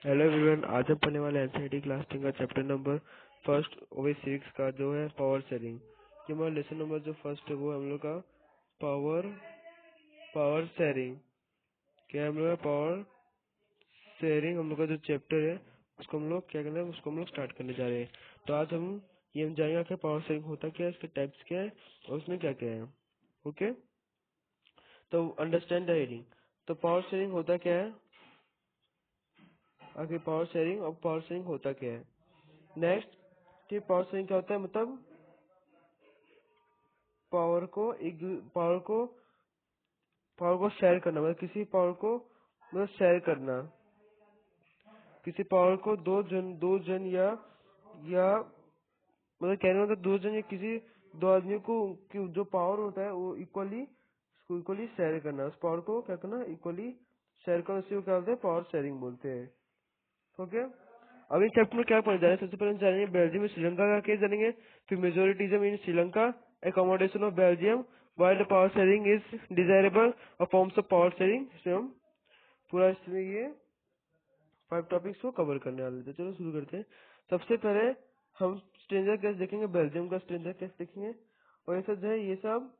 Hello everyone, आज हम पढ़ने वाले एनसीईआरटी क्लास 10 का चैप्टर नंबर फर्स्ट ओवे 6 का जो है पावर शेयरिंग। ये हमारा लेसन नंबर जो फर्स्ट है वो हम लोग का पावर पावर शेयरिंग क्या है। हम लोग का पावर शेयरिंग हम लोग का जो चैप्टर है उसको हम लोग क्या करना है, उसको हम लोग स्टार्ट करने जा रहे हैं। तो आज हम जानेंगे कि पावर शेयरिंग होता क्या है, इसके टाइप्स क्या है और उसमें क्या क्या है। ओके, तो अंडरस्टैंड द हेडिंग। तो पावर शेयरिंग होता क्या है, आखिर पावर शेयरिंग होता क्या है। नेक्स्ट, ठीक, पावर शेयरिंग क्या होता है, मतलब पावर को एक पावर को पावर को शेयर करना, मतलब किसी पावर को मतलब शेयर करना, किसी पावर को दो जन या मतलब कहने का मतलब दो जन या किसी दो आदमी को जो पावर होता है वो इक्वली शेयर करना, उस पावर को क्या करना, इक्वली शेयर करना, उसी को क्या बोलते हैं, पावर शेयरिंग बोलते हैं। ओके, अब इस चैप्टर में क्या पढ़ने जा रहे हैं, सबसे पहले हम जानेंगे बेल्जियम में श्रीलंका का केस जानेंगे, फिर majoritarianism in Sri Lanka, accommodation of Belgium, while the power sharing is desirable और फॉर्म्स ऑफ पावर शेयरिंग। इसमें हम पूरा इसमें ये 5 टॉपिक्स को कवर करने वाले थे। चलो शुरू करते हैं। सबसे पहले हम स्ट्रेंजर केस देखेंगे, बेल्जियम का स्ट्रेंजर केस देखेंगे, और ये सब जो है ये सब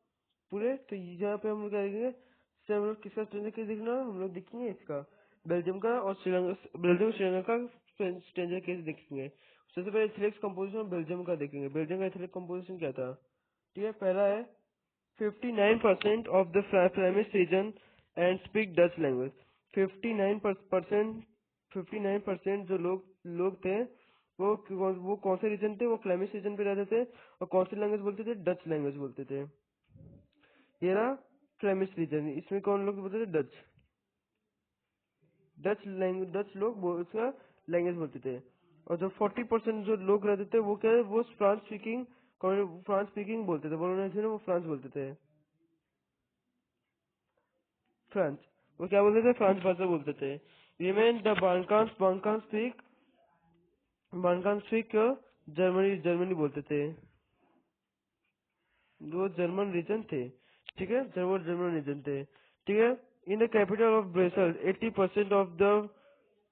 पूरे, तो यहाँ पे हम लोग क्या देखेंगे, इससे हम लोग किसका स्ट्रेंजर केस देखना है, हम लोग देखेंगे इसका बेल्जियम का, और श्रीलंका बेल्जियम श्रीलंका का स्ट्रेंजर केस देखेंगे। सबसे पहले एथिलेटिक्स कंपोजिशन बेल्जियम का देखेंगे। बेल्जियम का एथिलेटिक कंपोजिशन क्या था, ठीक है। पहला है 59% of the Flemish region and speak Dutch language। 59% जो लोग थे वो कौन से रीजन थे, वो फ्लेमिश रीजन पे रहते थे, और कौन सी लैंग्वेज बोलते थे, डच लैंग्वेज बोलते थे। ये रहा फ्लेमिश रीजन, इसमें कौन लोग बोलते थे, डच डच लैंग्वेज, डच लोग उसका लैंग्वेज बोलते थे। और जो 40% जो लोग रहते थे वो क्या है, वो फ्रांस स्पीकिंग बोलते थे, वो फ्रांस बोलते थे, फ्रांस, वो क्या बोलते थे, फ्रांस भाषा बोलते थे। रिमेन द बांकान स्पीक जर्मनी जर्मनी बोलते थे, वो जर्मन रीजन थे, ठीक है, वो जर्मन रीजन थे, ठीक है। In the capital of Brussels 80% of the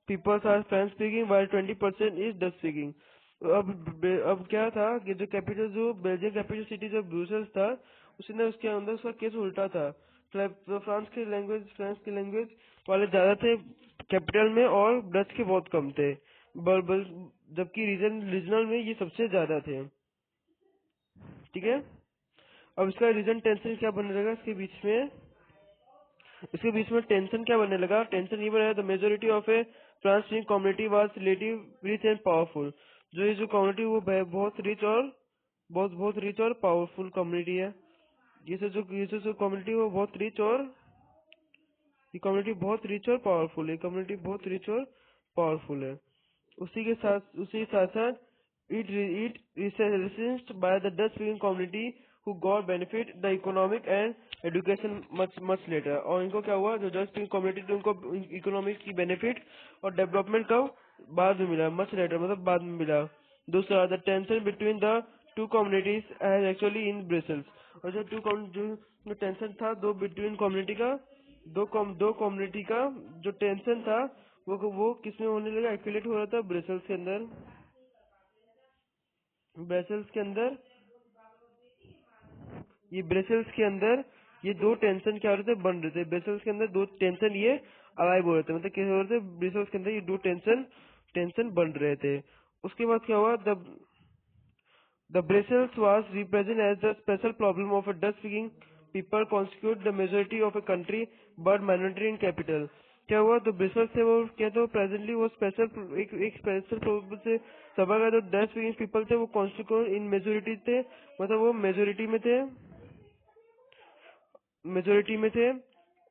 peoples are French speaking while 20% is Dutch speaking. अब क्या था कि जो कैपिटल, जो बेल्जियम कैपिटल सिटी जो ब्रुसेल्स था, उसने उसके अंदर उसका केस उल्टा था। तो फ्रांस के लैंग्वेज वाले ज्यादा थे कैपिटल में, और डच के बहुत कम थे, जबकि रीजनल में ये सबसे ज्यादा थे, ठीक है। अब इसका रीजन टेंशन क्या बनने लगा इसके बीच में टेंशन क्या बनने लगा, टेंशन ये बना, the majority of A France speaking community was relative rich and powerful. जो ये जो कम्युनिटी वो बहुत रिच और बहुत रिच और पावरफुल कम्युनिटी है। ये जो कम्युनिटी वो बहुत रिच और ये कम्युनिटी बहुत रिच और पावरफुल है, कम्युनिटी बहुत रिच और पावरफुल है। उसी के साथ साथ it researched by the Dutch speaking community who got benefit the economic and education much later। और इनको क्या हुआ, जो डच स्पीकिंग कम्युनिटी थी उनको इकोनॉमिक की बेनिफिट और डेवलपमेंट का बाद में मिला, मच लेटर मतलब बाद में मिला। दूसरा, the tension between the two communities as actually in Brussels. और जो टेंशन था दो बिटवीन कम्युनिटी का, दो कम्युनिटी का जो टेंशन था वो किसमें होने लगा, एक्यूलेट हो रहा था ब्रसेल्स के अंदर। ब्रसेल्स के अंदर ब्रसेल्स के अंदर ये दो टेंशन क्या हो रहे थे, बन रहे थे। ब्रसेल्स के अंदर दो टेंशन ये अलाइव हो रहे थे, मतलब कैसे हो रहे थे, ब्रसेल्स के अंदर ये दो टेंशन टेंशन बन रहे थे। उसके बाद क्या हुआ, the Brussels was represented as the special problem of a Dutch-speaking people constitute the majority of a country but minority in capital। क्या हुआ, तो ब्रिसेल्स से वो क्या, तो प्रेजेंटली वो एक स्पेशल प्रॉब्लम से सभा का जो डच स्पीकिंग पीपल थे वो कॉन्स्टिट्यूट इन मेजोरिटी थे, मतलब वो मेजोरिटी में थे।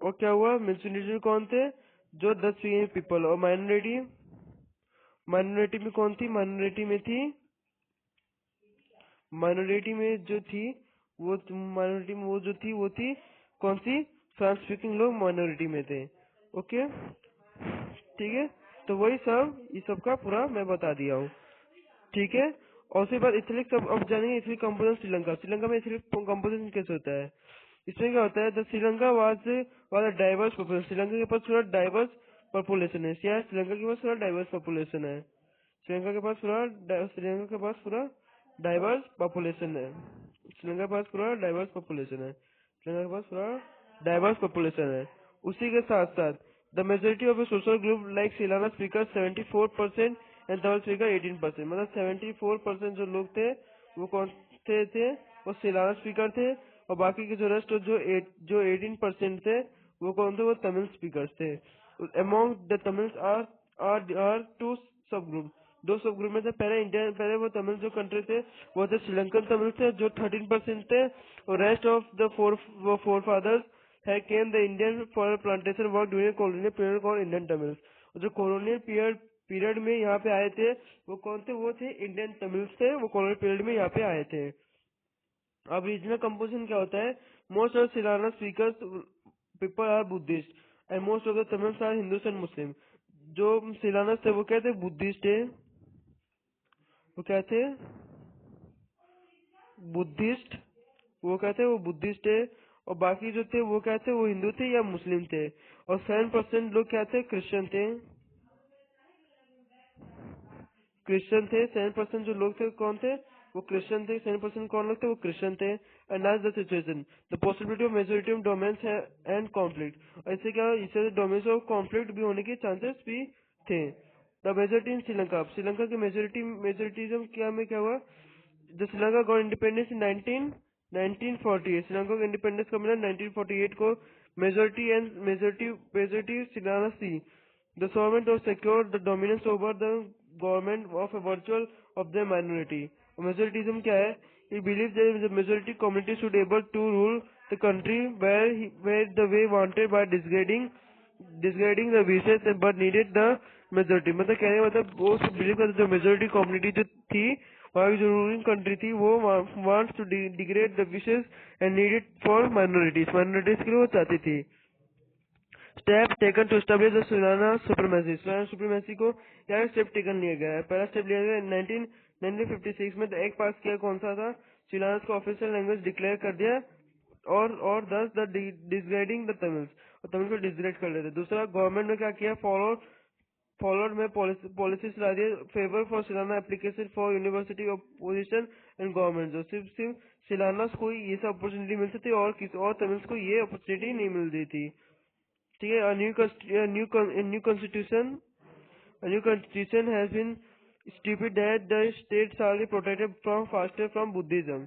और क्या हुआ, मेजोरिटी कौन थे, जो डच स्पीकिंग पीपल, और माइनॉरिटी माइनॉरिटी में कौन थी, माइनॉरिटी में जो थी माइनॉरिटी में वो जो थी वो थी कौन सी, फ्रांस स्पीकिंग लोग माइनॉरिटी में थे। ओके, ठीक है, तो वही सब ये सब का पूरा मैं बता दिया हूँ, ठीक है। और उसके बाद इथनिक, अब जानेंगे इथनिक कंपोजिशन श्रीलंका। श्रीलंका में इथनिक कंपोजिशन कैसे होता है, इसमें क्या होता है, the Sri Lanka was was a diverse people. Sri Lanka के पास पूरा डाइवर्स पॉपुलेशन है, या श्रीलंका के पास पूरा डाइवर्स पॉपुलेशन है, श्रीलंका के पास पूरा श्रीलंका के पास पूरा डाइवर्स पॉपुलेशन है, श्रीलंका के पास पूरा डाइवर्स पॉपुलेशन है, श्रीलंका के पास पूरा डाइवर्स पॉपुलेशन है। उसी के साथ साथ the majority of A social group like सिलाना speaker 74% and Tamil speaker 18%, मतलब 74% जो लोग थे वो कौन थे वो सिलाना स्पीकर थे, और बाकी के जो रेस्ट जो 18% थे वो कौन थे, वो तमिल स्पीकर्स थे। Among the Tamils are two sub group, दो सब ग्रुप में थे। पहले वो तमिल जो कंट्री थे वो थे श्रीलंकन तमिल थे जो 13% थे, और rest of the four fathers है came the Indian for plantation work during colonial period called Indian Tamils. जो कॉलोनियल पीरियड में यहाँ पे आए थे वो कौन थे, वो थे इंडियन तमिल्स थे, वो कॉलोनियल पीरियड में यहाँ पे आए थे। अब रीजनल कंपोजिशन क्या होता है, मोस्ट ऑफ सिलाना speakers people are Buddhist and most of the Tamils are Hindus and Muslim. जो सिलानस थे वो क्या थे, बुद्धिस्ट थे, वो क्या थे, बुद्धिस्ट, वो क्या थे, वो बुद्धिस्ट थे, और बाकी जो थे वो क्या थे, वो हिंदू थे या मुस्लिम थे, और 7% लोग क्या थे, क्रिश्चियन थे, क्रिश्चियन थे। 7% जो लोग थे कौन थे, वो क्रिश्चियन थे। 7% कौन लोग थे, वो क्रिश्चियन थे। And that's the situation, the possibility of majority of domains and conflict. ऐसे क्या, इससे डोमेन्स ऑफ कॉन्फ्लिक्ट भी होने के चांसेस भी थे। The majority in Sri Lanka, Sri Lanka की मेजोरिटीज्म क्या में क्या हुआ, the Sri Lanka got independence in 1948, Sri Lanka को इंडिपेंडेंस कब मिला, 1948 को। मेजोरिटी श्रीलंका सी, the government of secure the dominance over the government of a virtual of the minority. Majoritarianism क्या है, he believes that the majority community should able to rule the country where the way wanted by disgrading the wishes but needed the majority। मतलब कहने का मतलब वो believe करते, जो majority community जो थी वहाँ की जो रूलिंग कंट्री थी वो wants to degrade the wishes and needed for minorities के लिए वो चाहती थी। Step taken to establish the सुलाना सुप्रीमेसी को क्या स्टेप टेकन लिया गया है। पहला स्टेप लिया गया 1956 में एक पास किया, कौन सा था, सुलाना को ऑफिशियल लैंग्वेज डिक्लेयर कर दिया, और दस द डिसग्रेडिंग द तमिल्स, और तमिल को डिसग्रेड कर लेते। दूसरा, गवर्नमेंट ने क्या किया, फॉलोड में पॉलिसीज ला दिए, favour for सिलाना application for university of position and government. जो सिर्फ सिलाना को ये सब अपॉर्चुनिटी मिलती थी और किसी और तमिल्स को ये अपॉर्चुनिटी नहीं मिल रही थी। ठीक है। A new constitution has been stipulated that the states shall be protected from faster from Buddhism।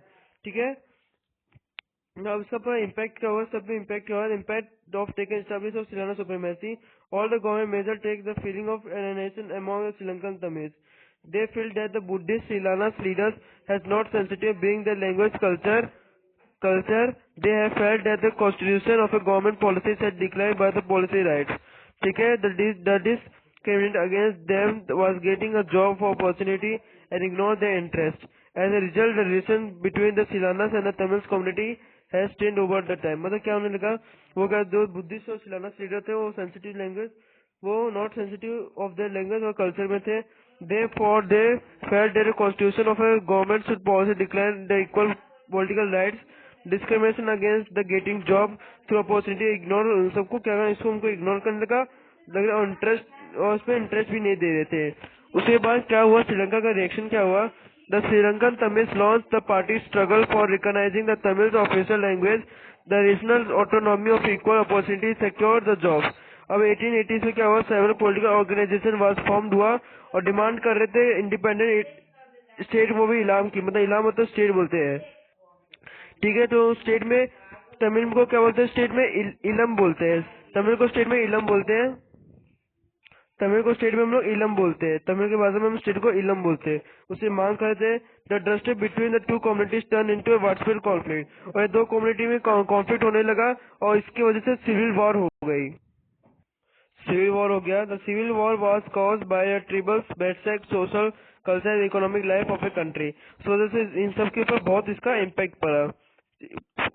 ठीक है। अब इसका पर इम्पैक्ट क्या हुआ, सब पे इम्पैक्ट क्या हुआ, impact of taken establish of Sri Lanka supremacy. All the government major take the feeling of alienation among the Sri Tamils। They feel that the Buddhist Sri Lanka's leaders has not sensitive being their language culture, they have felt that the constitution of a government policy had declined by the policy rights। ठीक है। The discriminant against them was getting a job opportunity and ignored their interest। As a result, the relation between the Silanas and the Tamil community has strained over the time। मतलब क्या होने लगा, वो क्या, जो Buddhist और सिलाना leader थे वो सेंसिटिव लैंग्वेज, वो not sensitive of their language और कल्चर में थे। They felt that constitution of A government should policy decline the equal political rights, discrimination against the getting job through opportunity, ignore सबको क्या करना, इसको हमको इग्नोर करने का लग रहा, इंटरेस्ट और उसमें इंटरेस्ट भी नहीं दे रहे थे। उसके बाद क्या हुआ, श्रीलंका का रिएक्शन क्या हुआ, the Sri Lankan Tamils launch the party struggle for recognizing the Tamils official language, the regional autonomy of equal opportunity secure the job. अब 1880 से क्या हुआ, several political organization was formed हुआ और डिमांड कर रहे थे इंडिपेंडेंट स्टेट, वो भी इलाम की, मतलब इलाम मतलब स्टेट बोलते हैं। ठीक है। तो स्टेट में तमिल को क्या बोलते हैं, स्टेट में इलम बोलते हैं, तमिल को स्टेट में इलम बोलते हैं, तमिल को स्टेट में हम लोग इलम बोलते हैं, तमिल के भाषा में हम स्टेट को इलम बोलते हैं। उसे मांग करते हैं the distrusted between the two communities turn into a widespread conflict, और दो कम्युनिटी में कॉन्फ्लिक्ट होने लगा और इसकी वजह से सिविल वॉर हो गई, सिविल वॉर हो गया। The civil war was caused by tribals बैडसेक्ट social culture economic life of a country. इस वजह से इन सब के ऊपर बहुत इसका इम्पैक्ट पड़ा,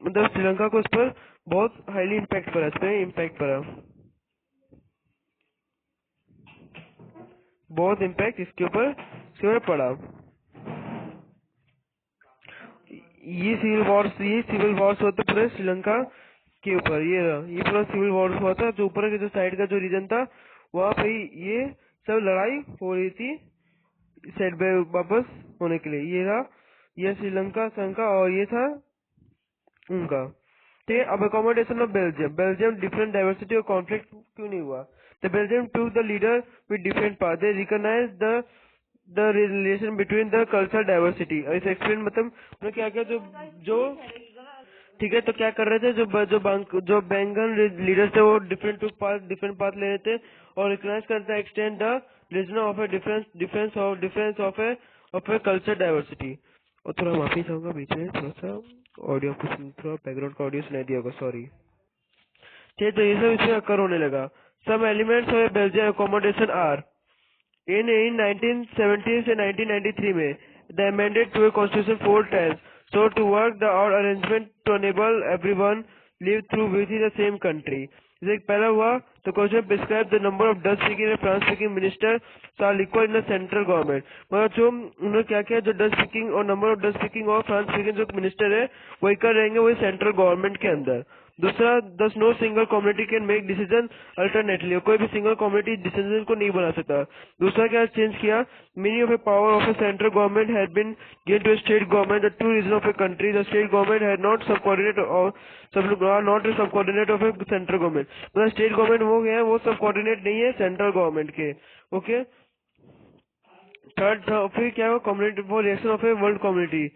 मतलब श्रीलंका को इस पर बहुत हाईली इम्पैक्ट पड़ा, इस पर इम्पैक्ट पड़ा, बहुत इम्पैक्ट इसके ऊपर पड़ा। ये सिविल वॉर्स हुआ था पूरे श्रीलंका के ऊपर, ये पूरा सिविल वॉर हुआ था। जो ऊपर के जो साइड का जो रीजन था वहाँ पे ये सब लड़ाई हो रही थी सेट वापस होने के लिए। ये रहा, ये श्रीलंका संघ का और ये था उनका। ठीक है, अब accommodation of Belgium. Belgium different diversity और कॉन्फ्लिक्ट क्यों नहीं हुआ? The Belgium to the leader with different path, they recognize the relation between the cultural diversity. Is explain मतलब उन्होंने क्या किया, जो जो ठीक है, तो क्या कर रहे थे, जो बैंगन लीडर्स थे वो डिफरेंट पाथ ले रहे थे और रिकॉग्नाइज करता extend the region of a difference of a culture diversity. और थोड़ा माफी चाहूंगा बीच में, थोड़ा सा ऑडियो कुछ थोड़ा बैकग्राउंड का ऑडियो सुनाई दिया होगा, सॉरी। ठीक है, तो ये सब इसमें अकर होने लगा। Some elements of Belgium accommodation are in 1970 से 1993 में the amended to a constitution 4 times so to work the out arrangement to enable everyone live through within the same country। जैसे पहला हुआ तो question prescribe the number of Dutch speaking and France speaking minister are equal in the central government. मतलब जो उन्होंने क्या किया, जो डच स्पीकिंग और नंबर ऑफ डच स्पीकिंग और फ्रांस स्पीकिंग जो मिनिस्टर है वही कर रहेंगे वही सेंट्रल गवर्नमेंट के अंदर। दूसरा, this no single community can make decision alternately, कोई भी सिंगल कम्युनिटी डिसीजन को नहीं बना सकता। दूसरा क्या चेंज किया, meaning of a power of a central government had been given to state government the two region of a country, the state government had not sub coordinate of a central government. मतलब state government वो है, वो sub coordinate नहीं है central government के। Okay, third फिर क्या हुआ, community for reaction of a world community.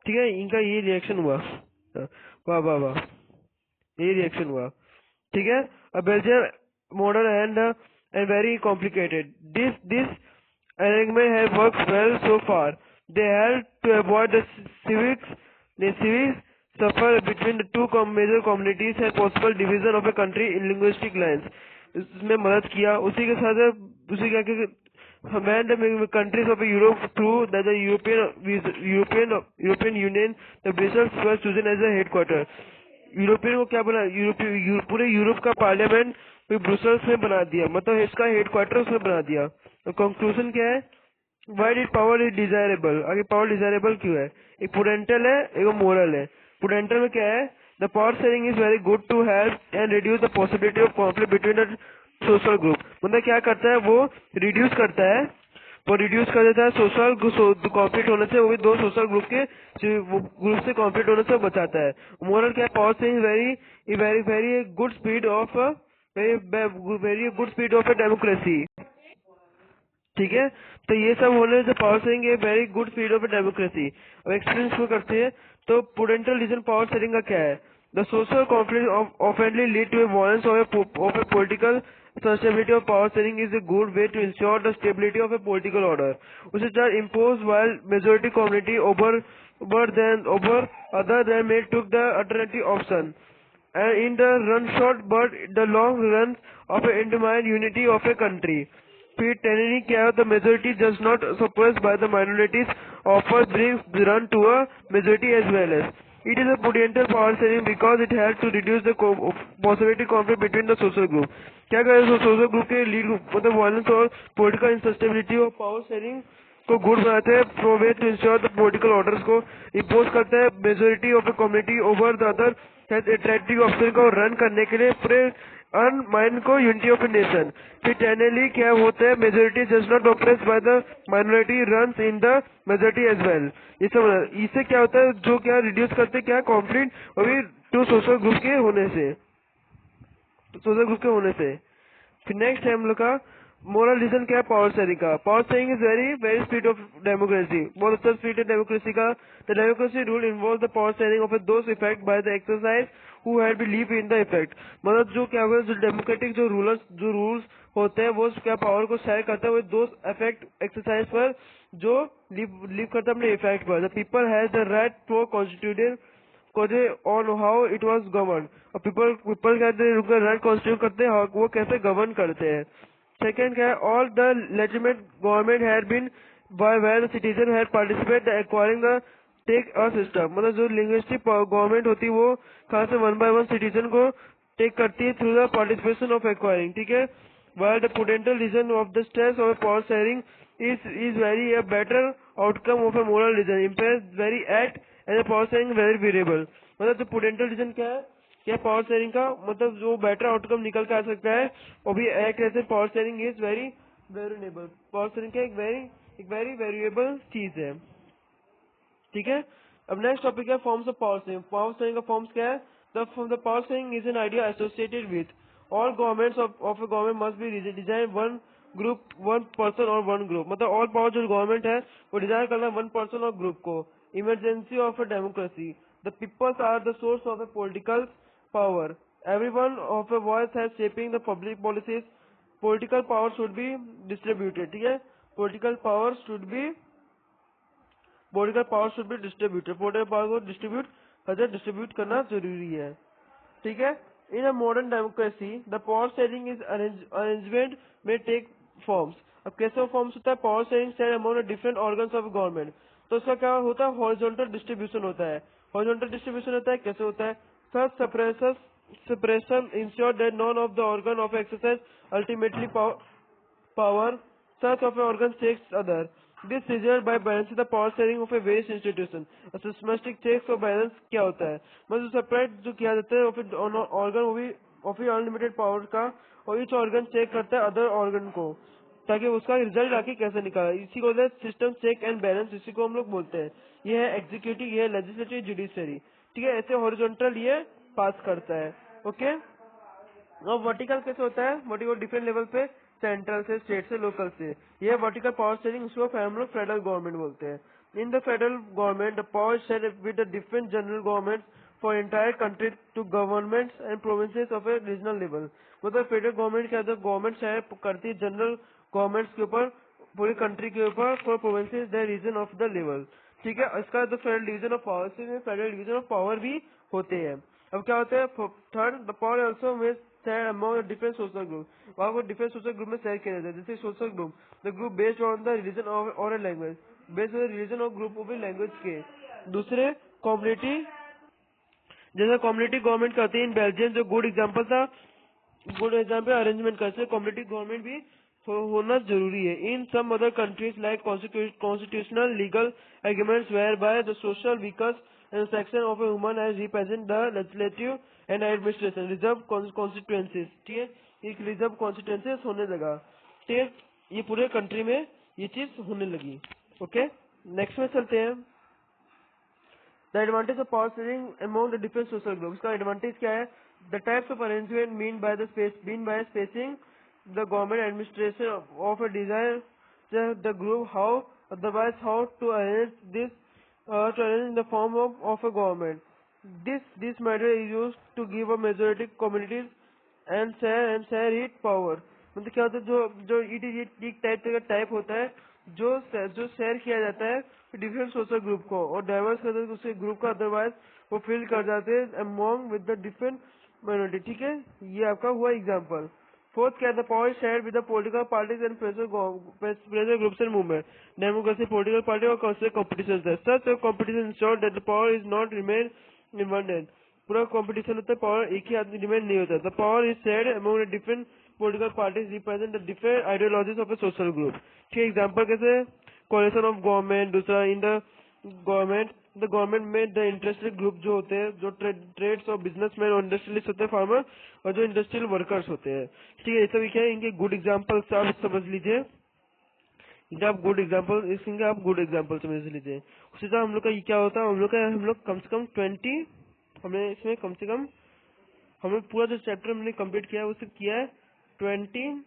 ठीक है, इनका ये रिएक्शन हुआ, वाह वाह वाह, ये रिएक्शन हुआ। ठीक है, Belgium modern and very complicated, this arrangement have worked well so far, they help to avoid the civics suffer between the two major communities and possible division of a country in linguistic lines। इसमें मदद किया। उसी के साथ उसी क्या कि when the countries of Europe through the European Union, the Brussels was chosen as a headquarter। European को क्या बना, पूरे यूरोप का पार्लियामेंट ब्रुसेल्स में बना दिया, मतलब इसका हेडक्वार्टर उसमें बना दिया। तो कंक्लूजन क्या है, why did power is desirable. आगे पावर डिजायरेबल क्यों है, एक प्रूडेंटल है एक मोरल है। प्रूडेंटल में क्या है, the power sharing is very good to help and reduce the possibility of conflict between the social group. मतलब क्या करता है, वो रिड्यूस करता है, वो रिड्यूस कर देता है सोशल कॉन्फ्लिक्ट होने से, वो भी दो सोशल ग्रुप के ग्रुप से कॉन्फ्लिक्ट होने से बचाता है। मोरल क्या है, power sharing very very very good speed of very good speed of a democracy. ठीक है, तो ये सब होने से power sharing a very good speed of a democracy. अब एक्सपीरियंस को करते हैं, तो प्रूडेंटल रीजन पावर शेयरिंग का क्या है, द सोशल कॉन्फ्लिक्ट ऑफेनली lead to a violence of a political sustainability of power sharing is a good way to ensure the stability of a political order, which is not imposed while majority community over other than may took the alternative option, and in the run short but the long run of a undermine unity of a country। फिर tannery क्या है, the majority does not suppressed by the minorities offer brings run to a majority as well as it is a prudential power sharing because it helps to reduce the possibility conflict between the social group। क्या करें, social group के lead मतलब violence और political instability और power sharing को good बनाते हैं, provide to ensure the political orders को इम्पोज करते हैं majority of a community over the other attractive option को रन करने के लिए पूरे माइंड को यूनिटी ऑफ ए नेशन। फिर टेनली क्या होता है, मेजोरिटी जज not oppress by the minority run in the majority as well. ये सब इससे क्या होता है, जो क्या रिड्यूस करते क्या कॉन्फ्लिक्ट अभी टू सोशल ग्रुप के होने से, फिर नेक्स्ट है हम लोग का मोरल रीजन क्या है, पावर शेयरिंग का। Power sharing is very very speed of democracy, बहुत अच्छा स्पीड है डेमोक्रेसी का। The democracy rule involve the power sharing of those effect by the exercise who had believe in the effect. मतलब जो क्या होगा, जो डेमोक्रेटिक जो रूल्स होते हैं वो क्या पावर को शेयर करते हैं वो दो इफेक्ट एक्सरसाइज पर जो लीव करता है अपने इफेक्ट पर। The people has the right for constituted on how it was govern, और पीपल कहते हैं उनका राइट कॉन्स्टिट्यूट करते हैं वो कैसे गवर्न करते हैं। सेकेंड क्या है, all the legitimate government had been by where the citizen had participate acquiring the take a system. मतलब जो लिंग्विस्टिक गवर्नमेंट होती है वो कहाँ से वन बाय वन सिटीजन को टेक करती है through the participation of acquiring. ठीक है, while the potential reason of the stress of power sharing is very a better outcome of a moral reason impairs very act and the power sharing very variable। मतलब जो potential reason क्या है, क्या power sharing का मतलब जो better outcome निकल के आ सकता है वो भी एक ऐसे power sharing is very variable. Power sharing का एक वेरी वेरिएबल चीज है। ठीक है, अब नेक्स्ट टॉपिक है forms of power sharing. Power sharing का फॉर्म्स क्या है? The power sharing is an idea associated with all governments of A government must be design one group one person और वन ग्रुप। मतलब all power जो government है वो design करना है वन पर्सन और ग्रुप को। Emergency of a democracy, the peoples are the source of a political power, everyone of a voice has shaping the public policies, political power should be distributed. ठीक है, political power should be political power should be distributed. Political power को distribute करना जरूरी है। ठीक है, in a modern democracy the power sharing is arrangement में take forms. अब कैसे फॉर्म्स होता है? Power sharing share among different organs of government. तो इसका क्या होता है? हॉरिजॉन्टल डिस्ट्रीब्यूशन होता है। हॉरिजॉन्टल डिस्ट्रीब्यूशन होता है, कैसे होता है? First separation ensure that none of the organ of exercise ultimately power such of an organ takes other. This result by balancing the power sharing of a various institution. Systematic checks और balance क्या होता है? मतलब separate जो किया जाता है फिर ऑर्गन वो भी अनलिमिटेड पावर का, और ईच ऑर्गन चेक करता है अदर ऑर्गन को ताकि उसका रिजल्ट आके कैसे निकाला। इसी को सिस्टम चेक एंड बैलेंस, इसी को हम लोग बोलते हैं। ये है एग्जीक्यूटिव, ये है लेजिस्लेटिव, जुडिशरी। ठीक है, ऐसे हॉरिजॉन्टल ये पास करता है। ओके, और वर्टिकल कैसे होता है? वर्टिकल डिफरेंट लेवल पे, सेंट्रल से, स्टेट से, लोकल से। ये वर्टिकल पावर शेयरिंग, उसको हम लोग फेडरल गवर्नमेंट बोलते हैं। In the federal government the power share with the different general government for entire country to governments and provinces of a regional level. मतलब फेडरल गवर्नमेंट क्या होता है? गवर्नमेंट शेयर करती है जनरल गवर्नमेंट्स के ऊपर, पूरी कंट्री के ऊपर, for provinces the region of the level. ठीक है, इसका जो फेडरल डिवीजन ऑफ पावर से फेडरल डिवीजन ऑफ पावर भी होते हैं। अब क्या होता है? थर्ड, द पावर ऑल्सो में share among different social group. वहाँ को डिफरेंट सोशल ग्रुप में शेयर किया जाता है। जैसे social group, the group based on the religion और लैंग्वेज, बेस्ड ऑन रिलीजन और ग्रुप भी लैंग्वेज के। दूसरे, कम्युनिटी, जैसे कम्युनिटी गवर्नमेंट करती है इन बेल्जियम, जो गुड एग्जाम्पल था, गुड एग्जाम्पल अरेंजमेंट करते कम्युनिटी गवर्नमेंट भी होना जरूरी है। In some other countries like constitutional legal agreements where by the social weakers and section of a woman as represent the legislative and administration reserve constituencies. ठीक है, एक reserve constituencies होने लगा। ठीक है, ये पूरे कंट्री में ये चीज होने लगी। ओके, नेक्स्ट में चलते हैं। The advantage of power sharing among the different social groups. का एडवांटेज क्या है? The types of arrangement mean by spacing the government administration of a desire the group how otherwise how to arrange this to arrange in the form of a government. This method is used to give a majority communities and share it power. मतलब क्या होता है? जो एक type होता है जो share किया जाता है डिफरेंट सोशल ग्रुप को, और डाइवर्स करते हैं उसे ग्रुप का, अदरवाइज वो फिल कर जाते हैं among with the different minority. ठीक है, ये आपका हुआ एग्जांपल। फोर्थ क्या? The power share with the political parties and pressure groups and movement. Democracy, political party और कॉम्पिटिशन है। Such competition ensure that the power is not remain in one hand. पूरा competition होता है, power एक ही आदमी remain नहीं होता। The power is shared among the different political parties represent the different ideologies of A social group. ठीक है, एग्जाम्पल कैसे? कोalition ऑफ गवर्नमेंट। दूसरा, इन द गवर्नमेंट में द इंडस्ट्रियल ग्रुप जो होते हैं, जो ट्रेड्स और बिजनेसमैन और इंडस्ट्रियलिस्ट होते हैं, फार्मर, और जो इंडस्ट्रियल वर्कर्स होते हैं। ठीक है, ये सब क्या है? इनके गुड एग्जाम्पल्स आप समझ लीजिए। इनके आप गुड एग्जाम्पल समझ लीजिए। उसी तरह हम लोग का ये क्या होता है? हम लोग कम से कम 20, हमने इसमें कम से कम हमने पूरा जो चैप्टर हमने कंप्लीट किया है वो सिर्फ किया है 20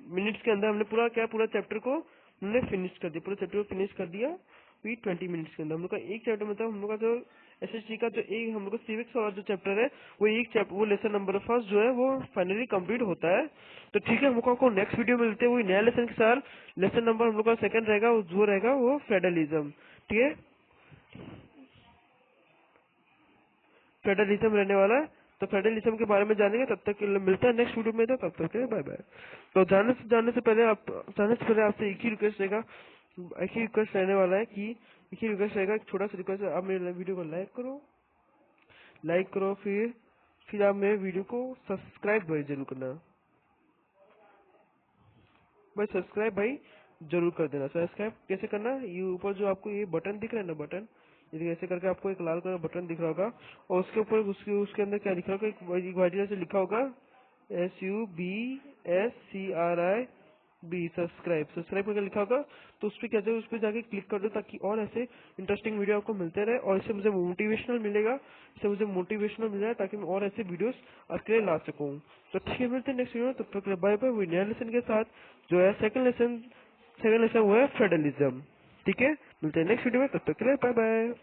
मिनट्स के अंदर। हमने पूरा चैप्टर को हमने फिनिश कर दिया, पूरा चैप्टर को फिनिश कर दिया वही 20 मिनट्स के अंदर। हम लोग का एक चैप्टर मतलब हम लोग का जो एसएसटी का जो एक हम लोग का सिविक्स वाला जो चैप्टर है वो एक चैप्टर, वो लेसन नंबर फर्स्ट जो है वो फाइनली कंप्लीट होता है। तो ठीक है, हम लोग को नेक्स्ट वीडियो मिलते हैं वही नया लेसन के साथ। लेसन नंबर हम लोग का सेकंड रहेगा, जो रहेगा वो फेडरलिज्म। ठीक है, फेडरलिज्म रहने वाला है। तो फेडरलिज्म के बारे में जानेंगे, तब तक के लिए मिलता है नेक्स्ट वीडियो में। तो तब तक के लिए बाय बाय। तो जाने से पहले आपसे एक ही रिक्वेस्ट रहने वाला है कि एक ही रिक्वेस्ट रहेगा, एक छोटा सा रिक्वेस्ट है, आप मेरे वीडियो को लाइक करो, फिर आप मेरे वीडियो को सब्सक्राइब भाई जरूर करना। भाई सब्सक्राइब भाई जरूर कर देना। सब्सक्राइब कैसे करना? ये ऊपर जो आपको ये बटन दिख रहा है ना, बटन, ये ऐसे करके आपको एक लाल कलर का बटन दिख रहा होगा और उसके ऊपर उसके अंदर क्या लिखा होगा, एक व्हाइट कलर से लिखा होगा SUBSCRIB, सब्सक्राइब करके लिखा होगा। तो उस पर क्या उस पर जाके क्लिक कर दो ताकि और ऐसे इंटरेस्टिंग वीडियो आपको मिलते रहे और इससे मुझे मोटिवेशनल मिलेगा, इससे मुझे मोटिवेशनल मिल जाए ताकि मैं और ऐसे वीडियोस आपके लिए ला सकूं। तो ठीक है, मिलते हैं नेक्स्ट वीडियो में, तब तक बाय बाय। नया लेसन के साथ जो है सेकंड लेसन वो है फेडरलिज्म। ठीक है, मिलते हैं नेक्स्ट वीडियो में, तब तक के लिए बाय बाय।